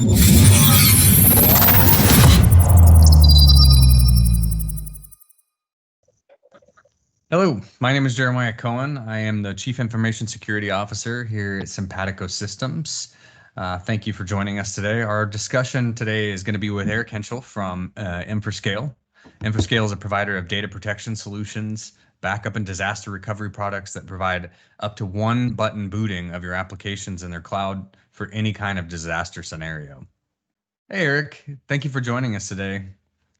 Hello, my name is Jeremiah Cohen. I am the Chief Information Security Officer here at Simpatico Systems. Thank you for joining us today. Our discussion today is going to be with Eric Hentschel from Infrascale. Infrascale is a provider of data protection solutions, backup and disaster recovery products that provide up to one button booting of your applications in their cloud for any kind of disaster scenario. Hey, Eric, thank you for joining us today.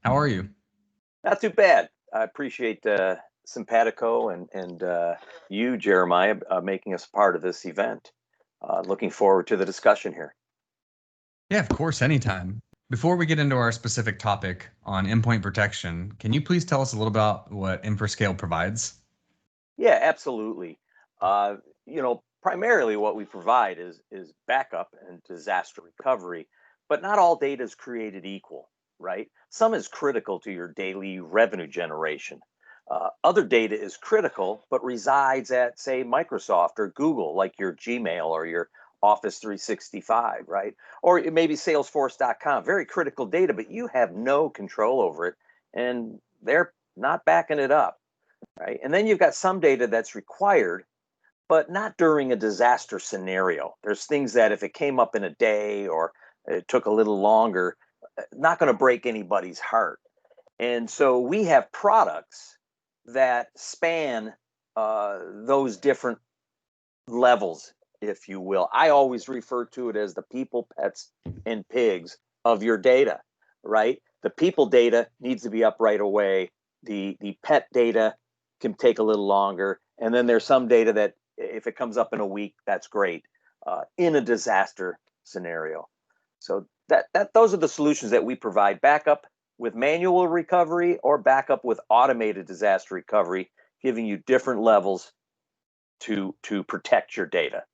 How are you? Not too bad. I appreciate Simpatico and you, Jeremiah, making us part of this event. Looking forward to the discussion here. Yeah, of course, anytime. Before we get into our specific topic on endpoint protection, can you please tell us a little about what Infrascale provides? Yeah, absolutely. Primarily what we provide is backup and disaster recovery, but not all data is created equal, right? Some is critical to your daily revenue generation. Other data is critical, but resides at, say, Microsoft or Google, like your Gmail or your Office 365, right? Or maybe Salesforce.com, very critical data, but you have no control over it, and they're not backing it up, right? And then you've got some data that's required, but not during a disaster scenario. There's things that if it came up in a day or it took a little longer, not going to break anybody's heart. And so we have products that span those different levels, if you will. I always refer to it as the people, pets, and pigs of your data, right? The people data needs to be up right away. The pet data can take a little longer. And then there's some data that if it comes up in a week, that's great in a disaster scenario. So those are the solutions that we provide: backup with manual recovery or backup with automated disaster recovery, giving you different levels to protect your data.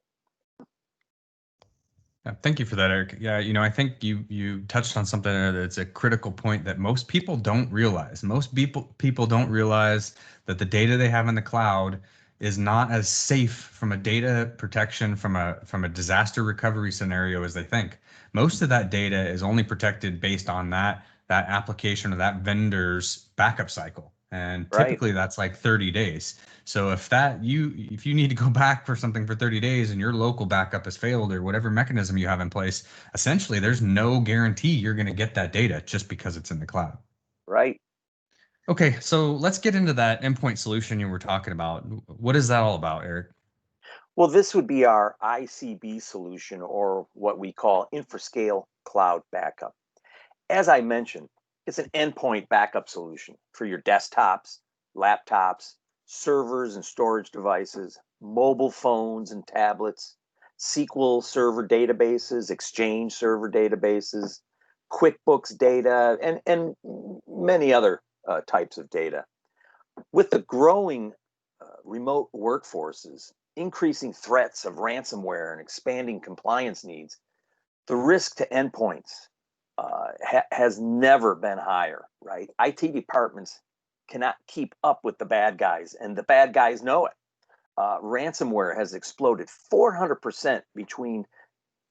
Thank you for that, Eric. Yeah, I think you touched on something that's a critical point that most people don't realize. Most people don't realize that the data they have in the cloud is not as safe from a data protection from a disaster recovery scenario as they think. Most of that data is only protected based on that application or that vendor's backup cycle. And typically that's like 30 days. So if you need to go back for something for 30 days and your local backup has failed or whatever mechanism you have in place, essentially there's no guarantee you're going to get that data just because it's in the cloud. Right. Okay, so let's get into that endpoint solution you were talking about. What is that all about, Eric? Well, this would be our ICB solution, or what we call Infrascale Cloud Backup. As I mentioned, it's an endpoint backup solution for your desktops, laptops, servers and storage devices, mobile phones and tablets, SQL server databases, Exchange server databases, QuickBooks data, and many other types of data. With the growing remote workforces, increasing threats of ransomware, and expanding compliance needs, the risk to endpoints has never been higher, right? IT departments cannot keep up with the bad guys, and the bad guys know it. Ransomware has exploded 400% between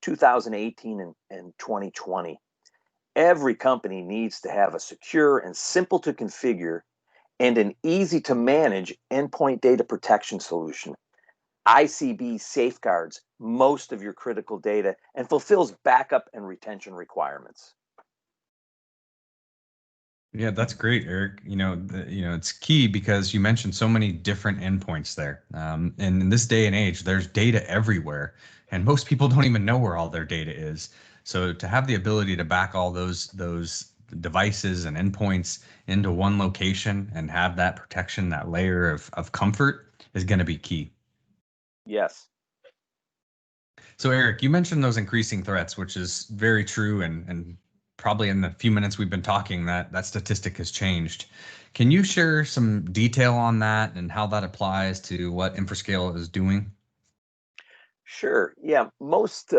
2018 and 2020. Every company needs to have a secure and simple to configure and an easy to manage endpoint data protection solution. ICB safeguards most of your critical data and fulfills backup and retention requirements. Yeah, that's great, Eric. It's key because you mentioned so many different endpoints there. And in this day and age, there's data everywhere, and most people don't even know where all their data is. So to have the ability to back all those devices and endpoints into one location and have that protection, that layer of comfort, is going to be key. Yes. So Eric, you mentioned those increasing threats, which is very true, and probably in the few minutes we've been talking, that statistic has changed. Can you share some detail on that and how that applies to what Infrascale is doing? Sure. Yeah. Most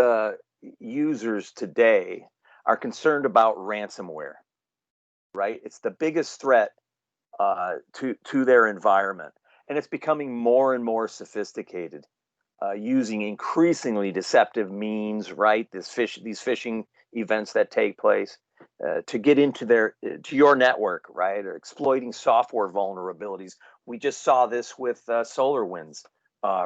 users today are concerned about ransomware, right? It's the biggest threat to their environment, and it's becoming more and more sophisticated. using increasingly deceptive means, right? These phishing events that take place to get into to your network, right? Or exploiting software vulnerabilities. We just saw this with SolarWinds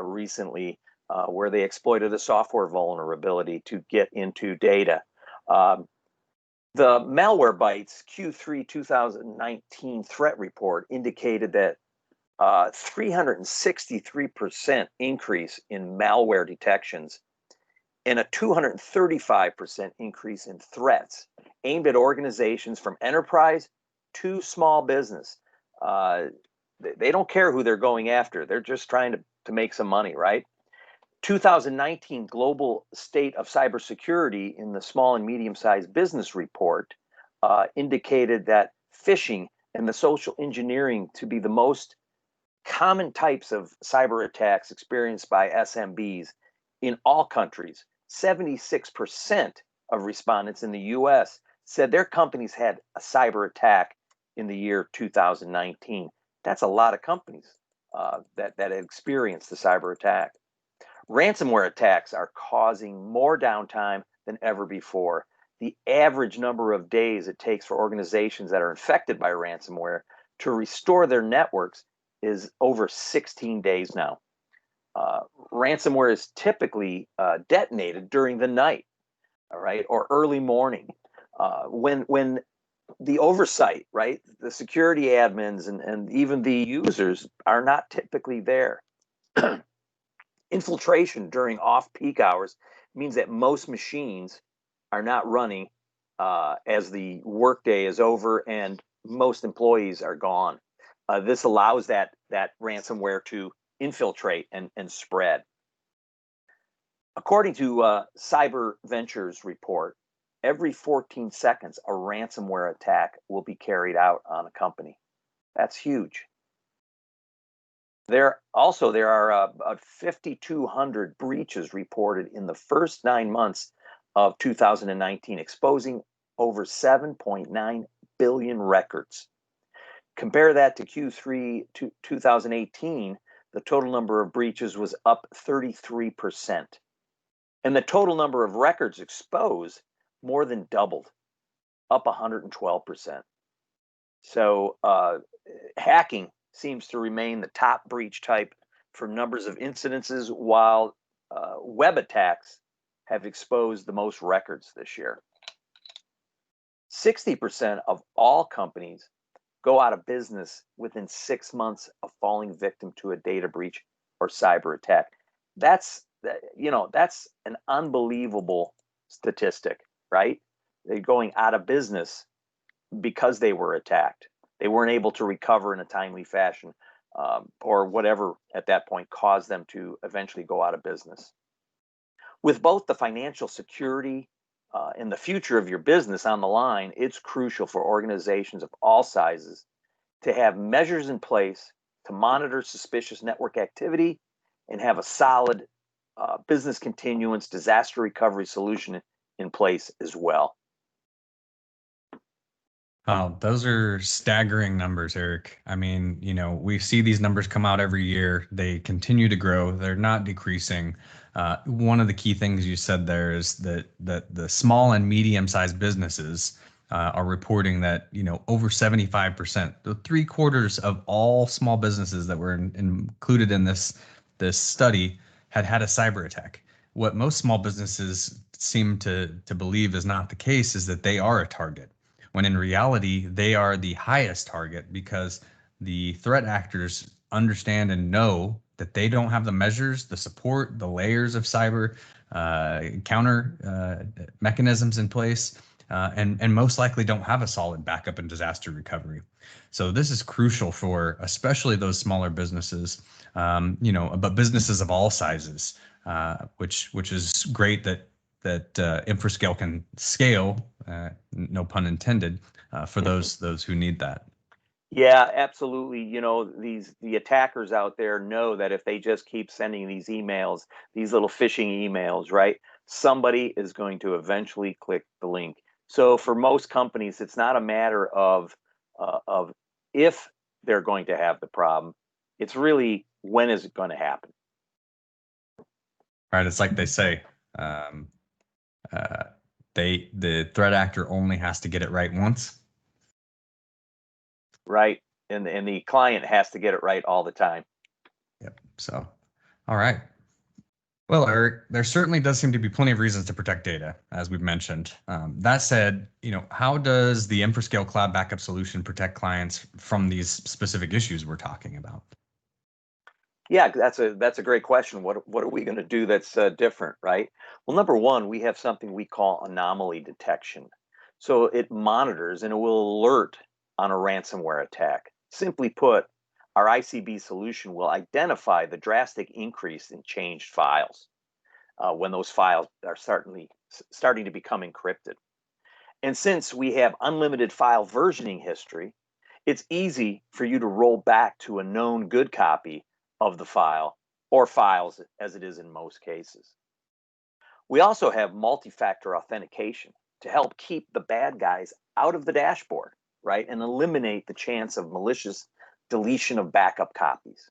recently, where they exploited a software vulnerability to get into data. The Malwarebytes Q3 2019 threat report indicated that 363% increase in malware detections and a 235% increase in threats aimed at organizations from enterprise to small business. They don't care who they're going after. They're just trying to make some money, right? 2019 Global State of Cybersecurity in the Small and Medium-Sized Business Report indicated that phishing and the social engineering to be the most common types of cyber attacks experienced by SMBs in all countries. 76% of respondents in the US said their companies had a cyber attack in the year 2019. That's a lot of companies that experienced the cyber attack. Ransomware attacks are causing more downtime than ever before. The average number of days it takes for organizations that are infected by ransomware to restore their networks is over 16 days now. Ransomware is typically detonated during the night, all right, or early morning, when the oversight, right, the security admins and even the users are not typically there. Infiltration during off-peak hours means that most machines are not running as the workday is over and most employees are gone. This allows that ransomware to infiltrate and spread. According to Cyber Ventures report, every 14 seconds a ransomware attack will be carried out on a company. That's huge. There are about 5,200 breaches reported in the first 9 months of 2019, exposing over 7.9 billion records. Compare that to Q3 2018, the total number of breaches was up 33%. And the total number of records exposed more than doubled, up 112%. So hacking seems to remain the top breach type for numbers of incidences, while web attacks have exposed the most records this year. 60% of all companies go out of business within 6 months of falling victim to a data breach or cyber attack. That's an unbelievable statistic, right? They're going out of business because they were attacked. They weren't able to recover in a timely fashion, or whatever at that point caused them to eventually go out of business. With both the financial security and the future of your business on the line, it's crucial for organizations of all sizes to have measures in place to monitor suspicious network activity and have a solid business continuance disaster recovery solution in place as well. Oh, those are staggering numbers, Eric. I mean, we see these numbers come out every year. They continue to grow. They're not decreasing. One of the key things you said there is that the small and medium-sized businesses are reporting that, over 75%, the 3/4 of all small businesses that were included in this study had a cyber attack. What most small businesses seem to believe is not the case is that they are a target, when in reality, they are the highest target because the threat actors understand and know that they don't have the measures, the support, the layers of cyber counter mechanisms in place, and most likely don't have a solid backup and disaster recovery. So this is crucial for especially those smaller businesses, but businesses of all sizes, which is great that Infrascale can scale, no pun intended, for those who need that. Yeah, absolutely. The attackers out there know that if they just keep sending these emails, these little phishing emails, right, somebody is going to eventually click the link. So for most companies, it's not a matter of if they're going to have the problem. It's really, when is it going to happen? Right? It's like they say, um, uh, the threat actor only has to get it right once. Right. And the client has to get it right all the time. Yep. So, all right. Well, Eric, there certainly does seem to be plenty of reasons to protect data, as we've mentioned. That said, how does the Infrascale Cloud Backup solution protect clients from these specific issues we're talking about? Yeah, that's a great question. What are we going to do that's different, right? Well, number one, we have something we call anomaly detection. So it monitors and it will alert on a ransomware attack. Simply put, our ICB solution will identify the drastic increase in changed files when those files are starting to become encrypted. And since we have unlimited file versioning history, it's easy for you to roll back to a known good copy of the file or files as it is in most cases. We also have multi-factor authentication to help keep the bad guys out of the dashboard, right? And eliminate the chance of malicious deletion of backup copies.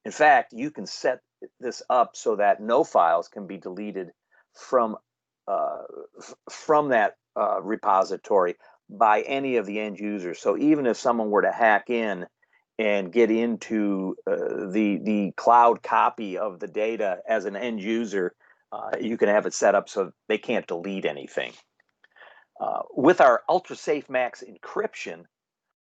In fact, you can set this up so that no files can be deleted from uh, from that repository by any of the end users. So even if someone were to hack in and get into the cloud copy of the data as an end user, you can have it set up so they can't delete anything. With our UltraSafe Max encryption,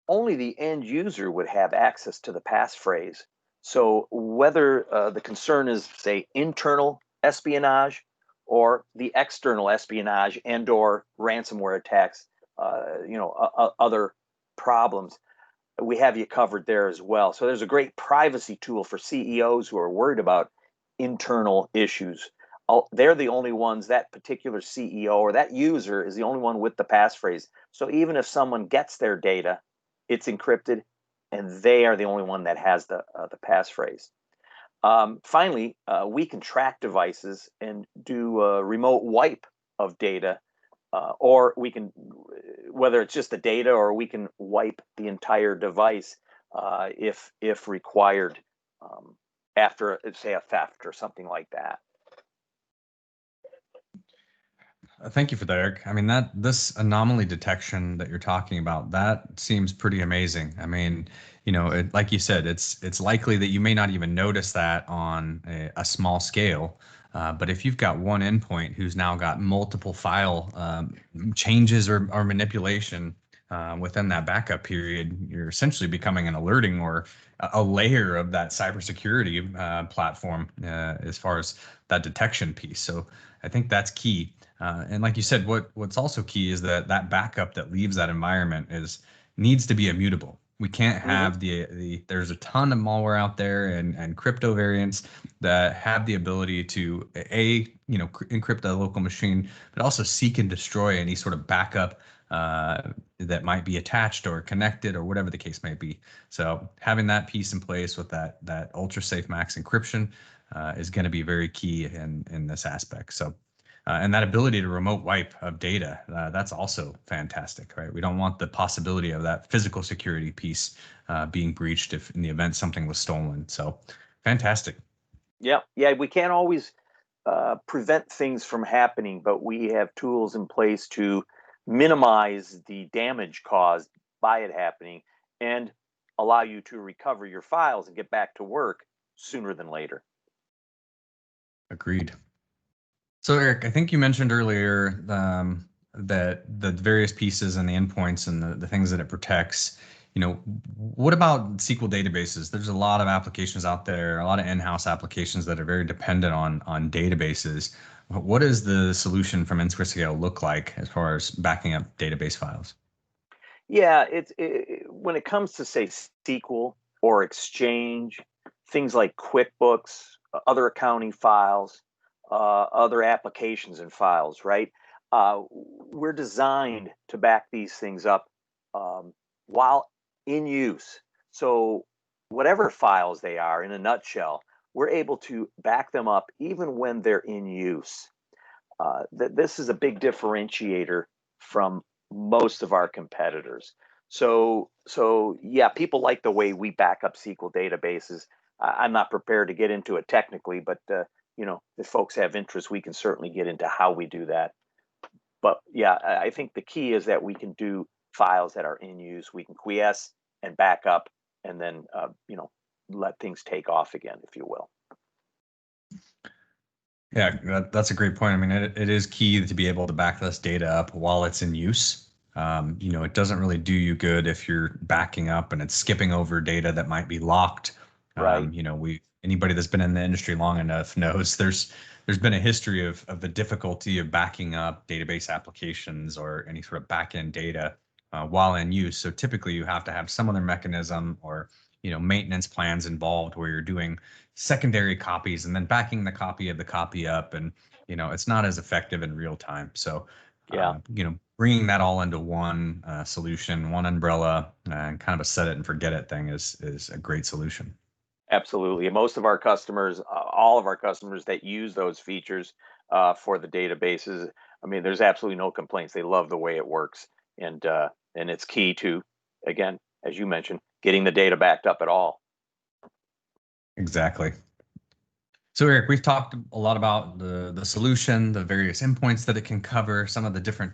only the end user would have access to the passphrase. So whether the concern is, say, internal espionage or the external espionage and or ransomware attacks, other problems, we have you covered there as well. So there's a great privacy tool for CEOs who are worried about internal issues. They're the only ones, that particular CEO or that user is the only one with the passphrase. So even if someone gets their data, it's encrypted, and they are the only one that has the passphrase. Finally, we can track devices and do a remote wipe of data, or we can, whether it's just the data, or we can wipe the entire device if required, after, say, a theft or something like that. Thank you for that, Eric. I mean, this anomaly detection that you're talking about, that seems pretty amazing. I mean, like you said, it's likely that you may not even notice that on a small scale. But if you've got one endpoint who's now got multiple file changes or manipulation within that backup period, you're essentially becoming an alerting or a layer of that cybersecurity platform as far as that detection piece. So I think that's key. And like you said, what's also key is that backup that leaves that environment needs to be immutable. We can't have there's a ton of malware out there and crypto variants that have the ability to encrypt a local machine, but also seek and destroy any sort of backup that might be attached or connected or whatever the case may be. So having that piece in place with that ultra safe max encryption is going to be very key in this aspect. So. And that ability to remote wipe of data, that's also fantastic, right? We don't want the possibility of that physical security piece being breached if in the event something was stolen. So fantastic. Yeah, we can't always prevent things from happening, but we have tools in place to minimize the damage caused by it happening and allow you to recover your files and get back to work sooner than later. Agreed. So Eric, I think you mentioned earlier that the various pieces and the endpoints and the things that it protects. What about SQL databases? There's a lot of applications out there, a lot of in-house applications that are very dependent on databases. What does the solution from Infrascale look like as far as backing up database files? Yeah, when it comes to, say, SQL or Exchange, things like QuickBooks, other accounting files, other applications and files, right? We're designed to back these things up while in use. So whatever files they are, in a nutshell, we're able to back them up even when they're in use. This is a big differentiator from most of our competitors. So yeah, people like the way we back up SQL databases. I'm not prepared to get into it technically, but if folks have interest, we can certainly get into how we do that. But yeah, I think the key is that we can do files that are in use. We can quiesce and back up, and then let things take off again, if you will. Yeah, that's a great point. I mean, it is key to be able to back this data up while it's in use. It doesn't really do you good if you're backing up and it's skipping over data that might be locked. Right. Anybody that's been in the industry long enough knows there's been a history of the difficulty of backing up database applications or any sort of backend data while in use. So typically you have to have some other mechanism or maintenance plans involved where you're doing secondary copies and then backing the copy of the copy up, and it's not as effective in real time. So Yeah. bringing that all into one solution, one umbrella, and kind of a set it and forget it thing is a great solution. Absolutely. And most of our customers, all of our customers that use those features for the databases, I mean, there's absolutely no complaints. They love the way it works, and it's key to, again, as you mentioned, getting the data backed up at all. Exactly. So Eric, we've talked a lot about the solution, the various endpoints that it can cover, some of the different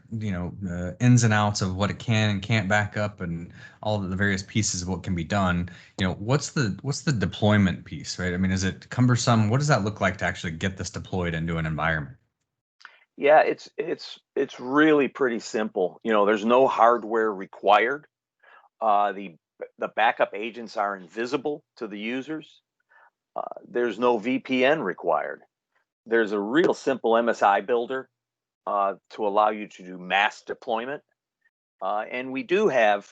ins and outs of what it can and can't back up, and all of the various pieces of what can be done. What's the deployment piece, right? I mean, is it cumbersome? What does that look like to actually get this deployed into an environment? Yeah, it's really pretty simple. There's no hardware required. The backup agents are invisible to the users. There's no VPN required. There's a real simple MSI builder to allow you to do mass deployment. And we do have,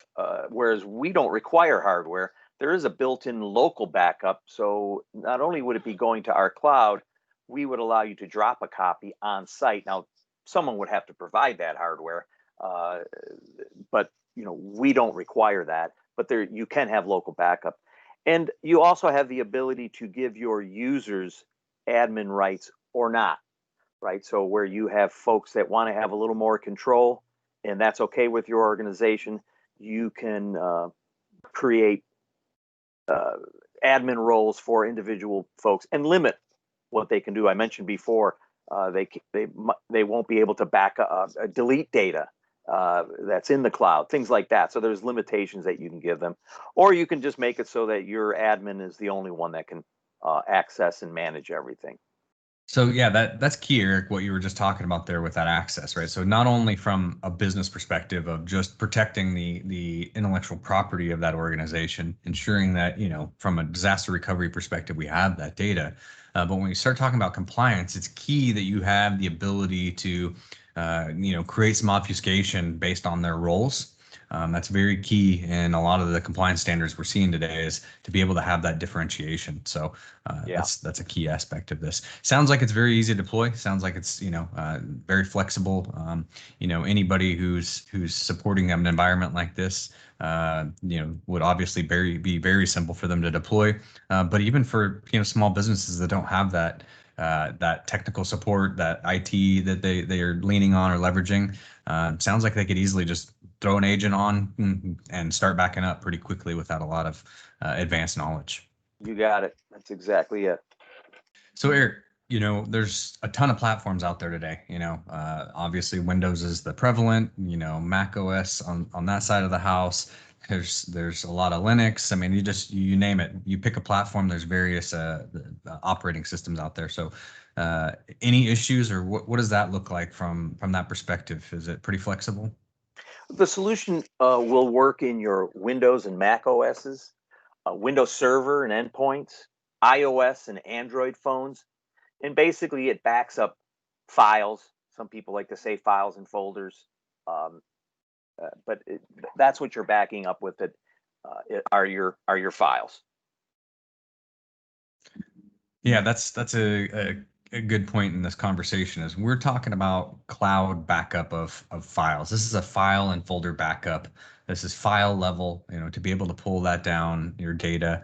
whereas we don't require hardware, there is a built-in local backup. So not only would it be going to our cloud, we would allow you to drop a copy on site. Now, someone would have to provide that hardware, but we don't require that. But there, you can have local backup, and you also have the ability to give your users admin rights or not. Right. So where you have folks that want to have a little more control, and that's okay with your organization, you can create admin roles for individual folks and limit what they can do. I mentioned before, they won't be able to delete data that's in the cloud, things like that. So there's limitations that you can give them, or you can just make it so that your admin is the only one that can access and manage everything. So yeah, that's key, Eric, what you were just talking about there with that access, right? So not only from a business perspective of just protecting the intellectual property of that organization, ensuring that, from a disaster recovery perspective, we have that data. But when you start talking about compliance, it's key that you have the ability to, create some obfuscation based on their roles. That's very key in a lot of the compliance standards we're seeing today, is to be able to have that differentiation. So Yeah. that's a key aspect of this. Sounds like it's very easy to deploy. Sounds like it's very flexible. Anybody who's supporting an environment like this, would obviously be very simple for them to deploy. But even for small businesses that don't have that technical support, that IT that they are leaning on or leveraging, sounds like they could easily just throw an agent on and start backing up pretty quickly without a lot of advanced knowledge. You got it. That's exactly it. So Eric, there's a ton of platforms out there today. Obviously Windows is the prevalent, Mac OS on that side of the house. There's a lot of Linux. I mean, you name it. You pick a platform. There's various operating systems out there. So, any issues, or what does that look like from that perspective? Is it pretty flexible? The solution will work in your Windows and Mac OSs, Windows Server and endpoints, iOS and Android phones, and basically it backs up files. Some people like to say files and folders, but that's what you're backing up with. Are your files. Yeah, that's a good point in this conversation, is we're talking about cloud backup of files. This is a file and folder backup. This is file level, to be able to pull that down, your data.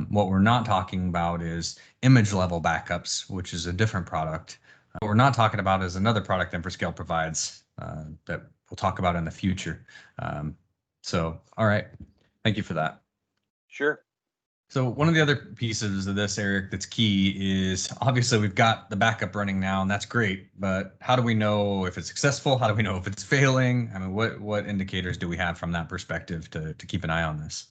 What we're not talking about is image level backups, which is a different product. What we're not talking about is another product Infrascale provides that we'll talk about in the future. All right. Thank you for that. Sure. So one of the other pieces of this, Eric, that's key is obviously we've got the backup running now, and that's great. But how do we know if it's successful? How do we know if it's failing? I mean, what indicators do we have from that perspective to keep an eye on this?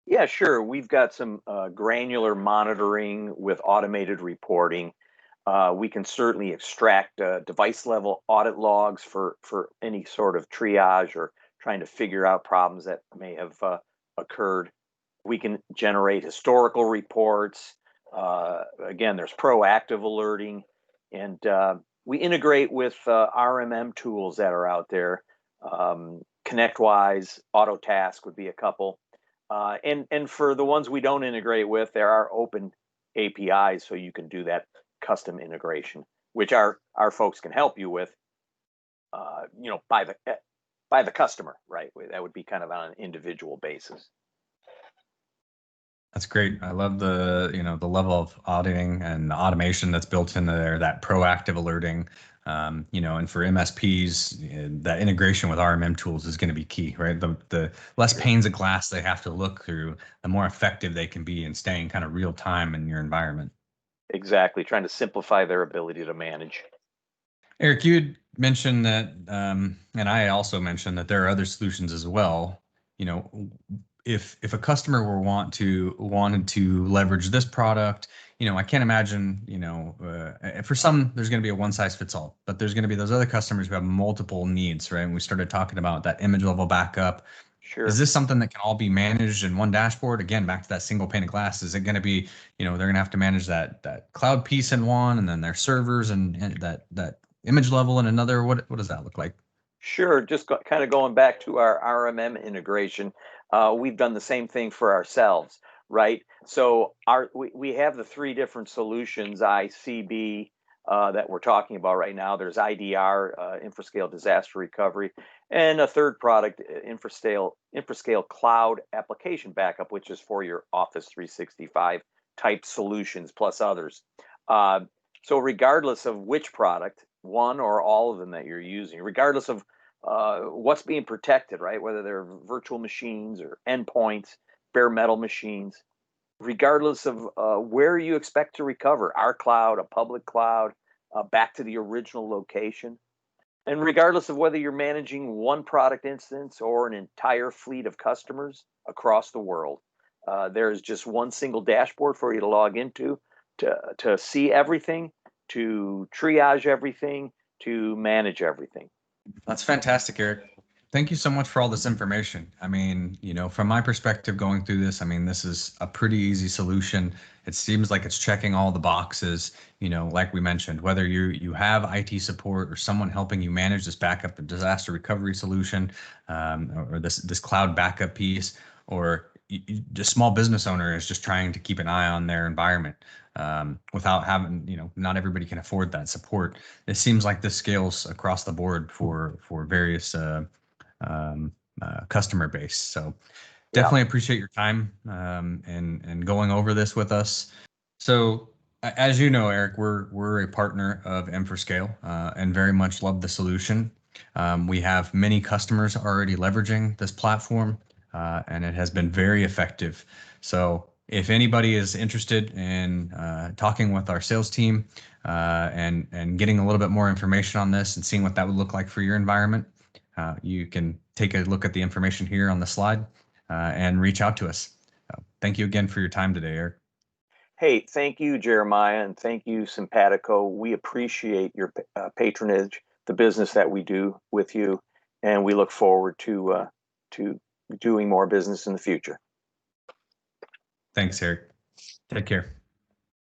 Yeah, sure. We've got some granular monitoring with automated reporting. We can certainly extract device level audit logs for any sort of triage or trying to figure out problems that may have occurred. We can generate historical reports. Again, there's proactive alerting, and we integrate with RMM tools that are out there. ConnectWise, Autotask would be a couple. And for the ones we don't integrate with, there are open APIs, so you can do that custom integration, which our folks can help you with, by the customer, right? That would be kind of on an individual basis. That's great. I love the level of auditing and the automation that's built into there, that proactive alerting. And for MSPs, that integration with RMM tools is going to be key, right? The less panes of glass they have to look through, the more effective they can be in staying kind of real time in your environment. Exactly, trying to simplify their ability to manage. Eric, you had mentioned that, and I also mentioned that there are other solutions as well. You know, if a customer wanted to leverage this product, I can't imagine, for some there's going to be a one size fits all, but there's going to be those other customers who have multiple needs, right? And we started talking about that image level backup. Sure. Is this something that can all be managed in one dashboard? Again, back to that single pane of glass. Is it going to be, they're going to have to manage that cloud piece in one, and then their servers and that image level in another? What does that look like? Sure. Just kind of going back to our RMM integration, we've done the same thing for ourselves, right? So we have the three different solutions, ICB, that we're talking about right now. There's IDR, Infrascale Disaster Recovery, and a third product, Infrascale Cloud Application Backup, which is for your Office 365 type solutions plus others. So regardless of which product, one or all of them that you're using, regardless of what's being protected, right? Whether they're virtual machines or endpoints, bare metal machines, regardless of where you expect to recover, our cloud, a public cloud, back to the original location. And regardless of whether you're managing one product instance or an entire fleet of customers across the world, there is just one single dashboard for you to log into to see everything, to triage everything, to manage everything. That's fantastic, Eric. Thank you so much for all this information. I mean, from my perspective going through this, I mean, this is a pretty easy solution. It seems like it's checking all the boxes, like we mentioned, whether you have IT support or someone helping you manage this backup and disaster recovery solution, or this cloud backup piece, or the small business owner is just trying to keep an eye on their environment, without having, not everybody can afford that support. It seems like this scales across the board for various customer base. So definitely appreciate your time, and going over this with us. So as you know, Eric, we're a partner of Infrascale, and very much love the solution. We have many customers already leveraging this platform, and it has been very effective. So if anybody is interested in talking with our sales team, and getting a little bit more information on this and seeing what that would look like for your environment, you can take a look at the information here on the slide, and reach out to us. Thank you again for your time today, Eric. Hey, thank you, Jeremiah, and thank you, Simpatico. We appreciate your patronage, the business that we do with you, and we look forward to doing more business in the future. Thanks, Eric. Take care.